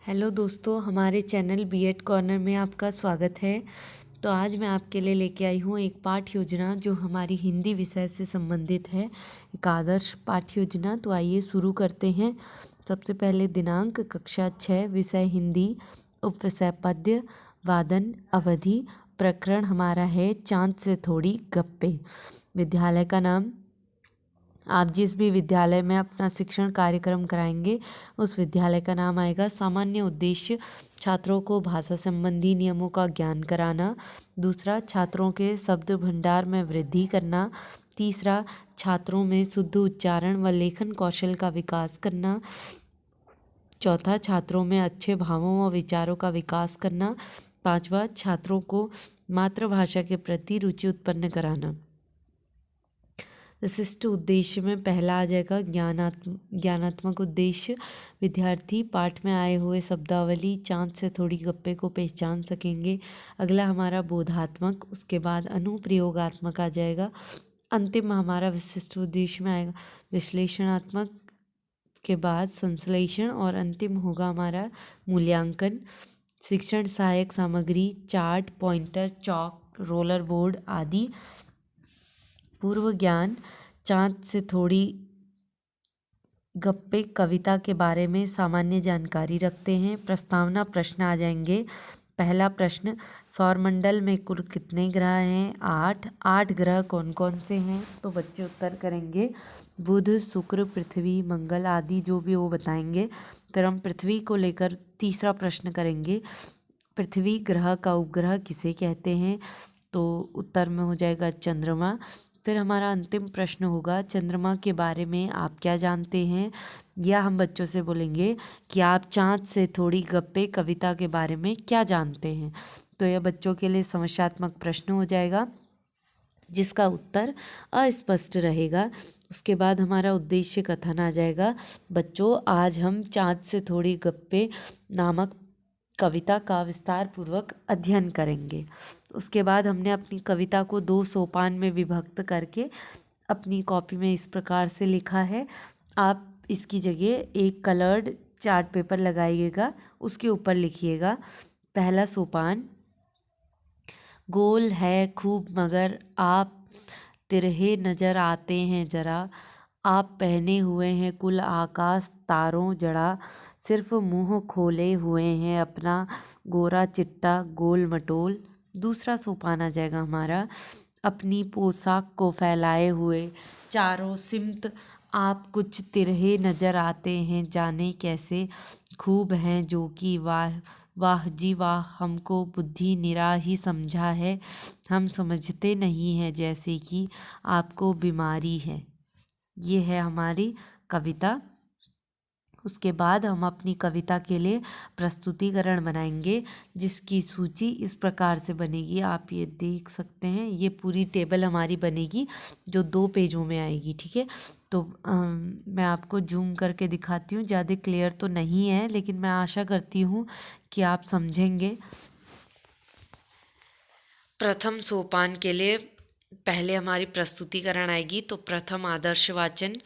Hello दोस्तों, हमारे channel BEd corner में आपका स्वागत है। तो आज मैं आपके लिए लेके आई हूँ एक पाठ्य योजना जो हमारी हिंदी विषय से संबंधित है, एक आदर्श पाठ्य योजना। तो आइए शुरू करते हैं। सबसे पहले दिनांक कक्षा 6, विषय हिंदी, उपविषय पद्य, वादन, अवधि। प्रकरण हमारा है चाँद से थोड़ी गप्पे। विद्यालय का नाम, आप जिस भी विद्यालय में अपना शिक्षण कार्यक्रम कराएंगे उस विद्यालय का नाम आएगा। सामान्य उद्देश्य, छात्रों को भाषा संबंधी नियमों का ज्ञान कराना। दूसरा, छात्रों के शब्द भंडार में वृद्धि करना। तीसरा, छात्रों में शुद्ध उच्चारण व लेखन कौशल का विकास करना। चौथा, छात्रों में अच्छे भावों व विचारों का विकास करना। पांचवा, छात्रों को मातृभाषा के प्रति रुचि उत्पन्न कराना। विशिष्ट उद्देश्य में पहला आ जाएगा ज्ञानात्मक उद्देश्य। विद्यार्थी पाठ में आए हुए शब्दावली चाँद से थोड़ी गप्पे को पहचान सकेंगे। अगला हमारा बोधात्मक, उसके बाद अनुप्रयोगात्मक आ जाएगा। अंतिम हमारा विशिष्ट उद्देश्य में आएगा विश्लेषणात्मक, के बाद संश्लेषण और अंतिम होगा हमारा मूल्यांकन। शिक्षण सहायक सामग्री, chart, pointer, chalk, roller board आदि। पूर्व ज्ञान, चाँद से थोड़ी गप्पे कविता के बारे में सामान्य जानकारी रखते हैं। प्रस्तावना प्रश्न आ जाएंगे। पहला प्रश्न, सौरमंडल में कुल कितने ग्रह हैं? 8। 8 ग्रह कौन कौन से हैं? तो बच्चे उत्तर करेंगे बुध, शुक्र, पृथ्वी, मंगल आदि, जो भी वो बताएंगे। फिर हम पृथ्वी को लेकर तीसरा प्रश्न करेंगे, पृथ्वी ग्रह का उपग्रह किसे कहते हैं? तो उत्तर में हो जाएगा चंद्रमा। फिर हमारा अंतिम प्रश्न होगा, चंद्रमा के बारे में आप क्या जानते हैं? या हम बच्चों से बोलेंगे कि आप चाँद से थोड़ी गप्पे कविता के बारे में क्या जानते हैं? तो यह बच्चों के लिए समस्यात्मक प्रश्न हो जाएगा जिसका उत्तर अस्पष्ट रहेगा। उसके बाद हमारा उद्देश्य कथन आ जाएगा। बच्चों, आज हम चाँद से थोड़ी गप्पे नामक कविता का विस्तार पूर्वक अध्ययन करेंगे। उसके बाद हमने अपनी कविता को 2 सोपान में विभक्त करके अपनी कॉपी में इस प्रकार से लिखा है। आप इसकी जगह एक कलर्ड चार्ट पेपर लगाइएगा, उसके ऊपर लिखिएगा। पहला सोपान, गोल है खूब मगर आप तिरहे नजर आते हैं जरा, आप पहने हुए हैं कुल आकाश तारों जड़ा, सिर्फ मुंह खोले हुए हैं अपना गोरा चिट्टा गोल मटोल। दूसरा सोपान आ जाएगा हमारा, अपनी पोशाक को फैलाए हुए चारों सिमत आप कुछ तिरहे नजर आते हैं, जाने कैसे खूब हैं जो कि वाह वाह जी वाह, हमको बुद्धि निरा ही समझा है, हम समझते नहीं हैं जैसे कि आपको बीमारी है। ये है हमारी कविता। उसके बाद हम अपनी कविता के लिए प्रस्तुतिकरण बनाएंगे जिसकी सूची इस प्रकार से बनेगी। आप ये देख सकते हैं, ये पूरी टेबल हमारी बनेगी जो 2 पेजों में आएगी। ठीक है, तो मैं आपको जूम करके दिखाती हूँ। ज़्यादा क्लियर तो नहीं है लेकिन मैं आशा करती हूँ कि आप समझेंगे। प्रथम सोपान के लिए पहले हमारी प्रस्तुतिकरण आएगी। तो प्रथम आदर्श वाचन,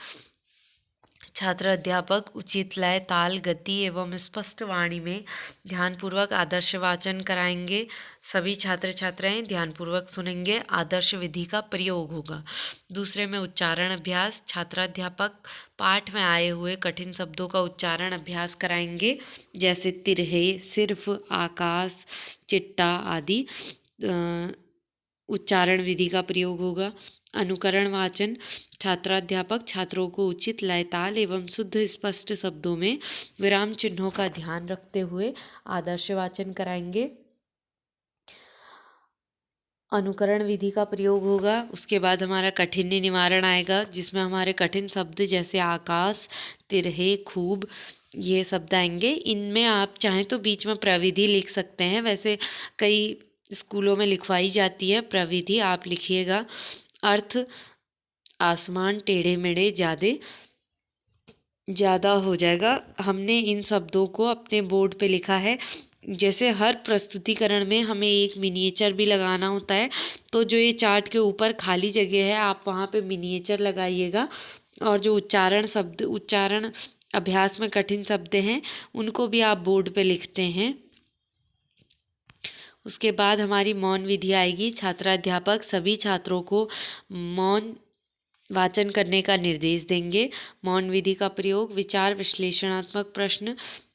छात्र अध्यापक उचित लय, ताल, गति एवं स्पष्ट वाणी में ध्यानपूर्वक आदर्श वाचन कराएंगे। सभी छात्र छात्राएं ध्यानपूर्वक सुनेंगे। आदर्श विधि का प्रयोग होगा। दूसरे में उच्चारण अभ्यास, छात्राध्यापक पाठ में आए हुए कठिन शब्दों का उच्चारण अभ्यास कराएंगे, जैसे तिरहे, सिर्फ, आकाश, चिट्टा आदि। उच्चारण विधि का प्रयोग होगा। अनुकरण वाचन, छात्राध्यापक छात्रों को उचित लय, ताल एवं शुद्ध स्पष्ट शब्दों में विराम चिन्हों का ध्यान रखते हुए आदर्श वाचन कराएंगे। अनुकरण विधि का प्रयोग होगा। उसके बाद हमारा कठिन निवारण आएगा जिसमें हमारे कठिन शब्द जैसे आकाश, तिरहे, खूब, ये शब्द आएंगे। इनमें आप चाहें तो बीच में प्रविधि लिख सकते हैं, वैसे कई स्कूलों में लिखवाई जाती है प्रविधि, आप लिखिएगा। अर्थ, आसमान टेढ़े मेढ़े ज़्यादा हो जाएगा। हमने इन शब्दों को अपने बोर्ड पे लिखा है। जैसे हर प्रस्तुतिकरण में हमें एक मिनिएचर भी लगाना होता है, तो जो ये चार्ट के ऊपर खाली जगह है आप वहाँ पे मिनिएचर लगाइएगा। और जो उच्चारण अभ्यास में कठिन शब्द हैं उनको भी आप बोर्ड पे लिखते हैं। उसके बाद हमारी मौन विधि आएगी। छात्राध्यापक सभी छात्रों को मौन वाचन करने का निर्देश देंगे। मौन विधि का प्रयोग विचार विश्लेषणात्मक प्रश्न,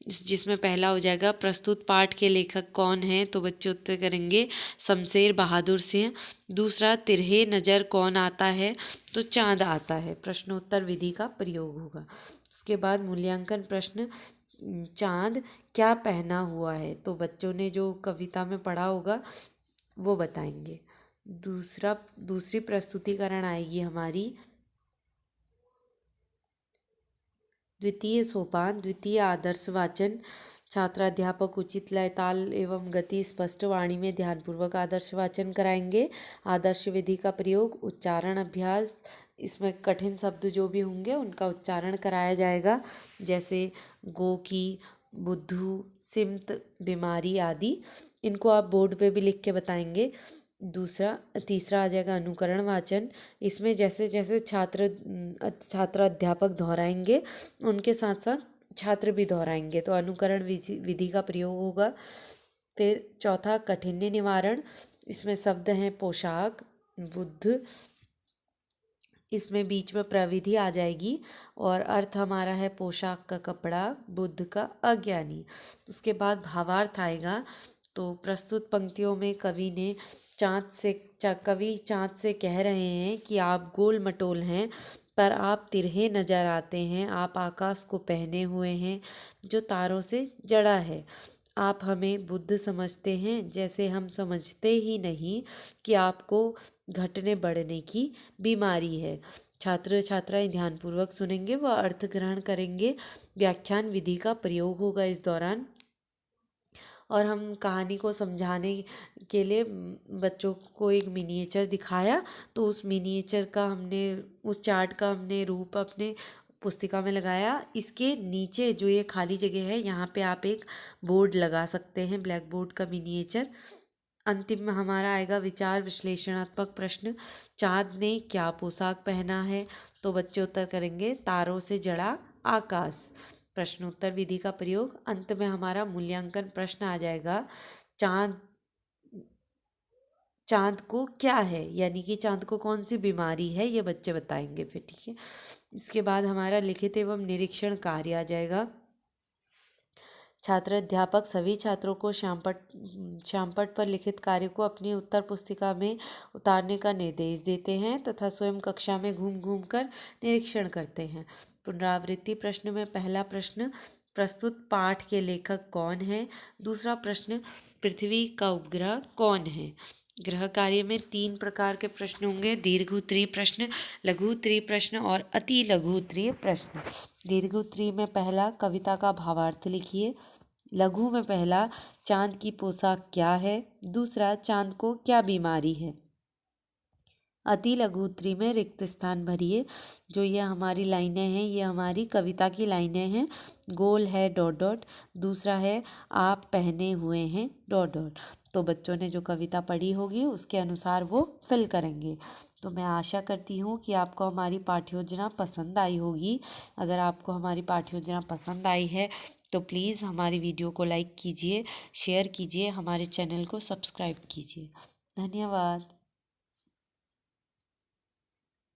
जिसमें पहला हो जाएगा प्रस्तुत पाठ के लेखक कौन हैं, तो बच्चे उत्तर करेंगे शमशेर बहादुर सिंह। दूसरा तिरहे नज़र कौन आता है, तो चाँद आता है। प्रश्नोत्तर विधि का प्रयोग होगा। उसके बाद मूल्यांकन प्रश्न, चाँद क्या पहना हुआ है, तो बच्चों ने जो कविता में पढ़ा होगा वो बताएंगे। दूसरी प्रस्तुतिकरण आएगी हमारी द्वितीय सोपान, द्वितीय आदर्श वाचन। छात्राध्यापक उचित लय, ताल एवं गति स्पष्ट वाणी में ध्यानपूर्वक आदर्श वाचन कराएंगे। आदर्श विधि का प्रयोग उच्चारण अभ्यास, इसमें कठिन शब्द जो भी होंगे उनका उच्चारण कराया जाएगा, जैसे गोकी, बुद्धू, सिमत, बीमारी आदि। इनको आप बोर्ड पे भी लिख के बताएंगे। तीसरा आ जाएगा अनुकरण वाचन। इसमें जैसे जैसे छात्र अध्यापक दोहराएंगे उनके साथ साथ छात्र भी दोहराएंगे, तो अनुकरण विधि का प्रयोग होगा। फिर चौथा कठिन्य निवारण। इसमें शब्द हैं पोशाक, बुद्ध, इसमें बीच में प्रविधि आ जाएगी और अर्थ हमारा है पोशाक का कपड़ा, बुद्ध का अज्ञानी। उसके बाद भावार्थ आएगा। तो प्रस्तुत पंक्तियों में कवि चाँद से कह रहे हैं कि आप गोल मटोल हैं पर आप तिरहे नजर आते हैं। आप आकाश को पहने हुए हैं जो तारों से जड़ा है। आप हमें बुद्ध समझते हैं जैसे हम समझते ही नहीं कि आपको घटने बढ़ने की बीमारी है। छात्र छात्राएं ध्यानपूर्वक सुनेंगे व अर्थ ग्रहण करेंगे। व्याख्यान विधि का प्रयोग होगा इस दौरान। और हम कहानी को समझाने के लिए बच्चों को एक मिनिएचर दिखाया, तो उस चार्ट का हमने रूप अपने पुस्तिका में लगाया। इसके नीचे जो ये खाली जगह है यहाँ पे आप एक बोर्ड लगा सकते हैं, ब्लैक बोर्ड का मिनिएचर। अंतिम में हमारा आएगा विचार विश्लेषणात्मक प्रश्न। चाँद ने क्या पोशाक पहना है, तो बच्चे उत्तर करेंगे तारों से जड़ा आकाश। प्रश्नोत्तर विधि का प्रयोग। अंत में हमारा मूल्यांकन प्रश्न आ जाएगा। चाँद को क्या है, यानी कि चाँद को कौन सी बीमारी है, ये बच्चे बताएंगे फिर, ठीक है। इसके बाद हमारा लिखित एवं निरीक्षण कार्य आ जाएगा। छात्र अध्यापक सभी छात्रों को श्यामपट्ट पर लिखित कार्य को अपनी उत्तर पुस्तिका में उतारने का निर्देश देते हैं तथा स्वयं कक्षा में घूम घूम कर निरीक्षण करते हैं। पुनरावृत्ति प्रश्न में पहला प्रश्न प्रस्तुत पाठ के लेखक कौन है। दूसरा प्रश्न पृथ्वी का उपग्रह कौन है। गृह कार्य में 3 प्रकार के प्रश्न होंगे, दीर्घ उत्तरीय प्रश्न, लघु उत्तरीय प्रश्न और अति लघु उत्तरीय प्रश्न। दीर्घ उत्तरीय में पहला कविता का भावार्थ लिखिए। लघु में पहला चाँद की पोशाक क्या है। दूसरा चाँद को क्या बीमारी है। अति लघु उत्तरीय में रिक्त स्थान भरिए। जो ये हमारी लाइनें हैं ये हमारी कविता की लाइनें हैं। गोल है डॉट डॉट, दूसरा है आप पहने हुए हैं डॉट डॉट। तो बच्चों ने जो कविता पढ़ी होगी उसके अनुसार वो फिल करेंगे। तो मैं आशा करती हूँ कि आपको हमारी पाठ्योजना पसंद आई होगी। अगर आपको हमारी पाठ्योजना पसंद आई है तो प्लीज़ हमारी वीडियो को लाइक कीजिए, शेयर कीजिए, हमारे चैनल को सब्सक्राइब कीजिए। धन्यवाद।